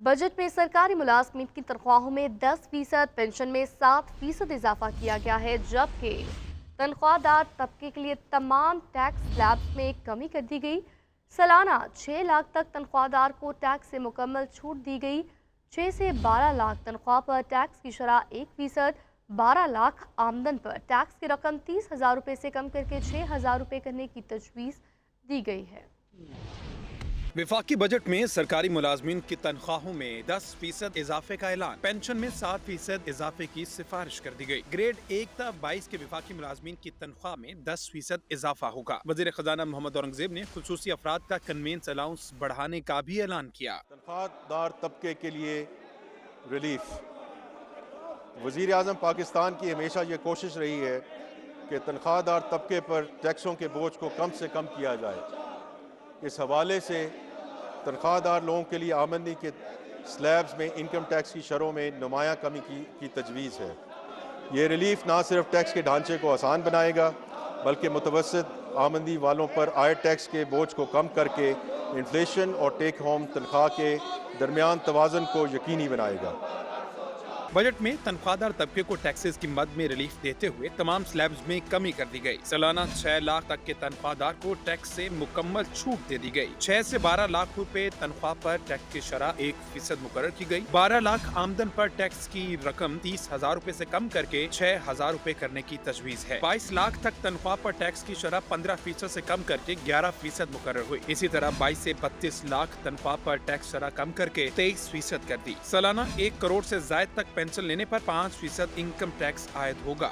Budget में सरकारी मुलाजमीन की तनख्वाहों में 10%, पेंशन में 7% इजाफा किया गया है, जबकि तनख्वाहदार तबके के लिए तमाम टैक्स स्लैब्स में कमी कर दी गई। सालाना 6 लाख तक तनख्वाहदार को टैक्स से मुकम्मल छूट दी गई। 6 से 12 लाख तनख्वाह पर टैक्स की शरह 1%, 12 लाख आमदन पर टैक्स की रकम 30,000 रुपये से कम करके 6,000 रुपये करने की तजवीज़ दी गई है। विफाकी बजट में सरकारी मुलाजमीन की तनख्वाहों में 10% इजाफे का ऐलान, पेंशन में 7% इजाफे की सिफारिश कर दी गई। ग्रेड 1 ta 22 के विफाकी मुलाजमीन की तनख्वाह में 10% इजाफा होगा। वजीर खजाना मोहम्मद औरंगजेब ने खुसूसी अफराद का कन्वेंस अलाउंस बढ़ाने का भी ऐलान किया। तनख्वाहदार तबके के लिए रिलीफ। वजीर आज़म पाकिस्तान की हमेशा ये कोशिश रही है कि तनख्वाहदार तबके पर टैक्सों के बोझ को कम से कम किया जाए। इस हवाले से तनख्वाहदार लोगों के लिए आमदनी के स्लैब्स में इनकम टैक्स की शरों में नुमायां कमी की तजवीज़ है। ये रिलीफ ना सिर्फ टैक्स के ढांचे को आसान बनाएगा, बल्कि मुतवस्सित आमदनी वालों पर आय टैक्स के बोझ को कम करके इन्फ्लेशन और टेक होम तनख्वाह के दरमियान तवाज़ुन को यकीनी बनाएगा। बजट में तनख्वाहदार तबके को टैक्सेस की मद में रिलीफ देते हुए तमाम स्लैब्स में कमी कर दी गई। सालाना 6 लाख तक के तनख्वाहदार को टैक्स से मुकम्मल छूट दे दी गई। 6 से 12 लाख रुपए तनख्वाह पर टैक्स की शरह 1% मुकर्रर की गई। 12 लाख आमदन पर टैक्स की रकम 30,000 रुपए से कम करके 6,000 रुपए करने की तजवीज़ है। 22 लाख तक तनख्वाह पर टैक्स की शरह 15% से कम करके 11% मुकर्रर हुई। इसी तरह 22 से 32 लाख तनख्वाह पर टैक्स शरह कम करके 23% कर दी। सालाना 1 करोड़ से ज्यादा तक पेंशन लेने पर 5% इनकम टैक्स आयद होगा।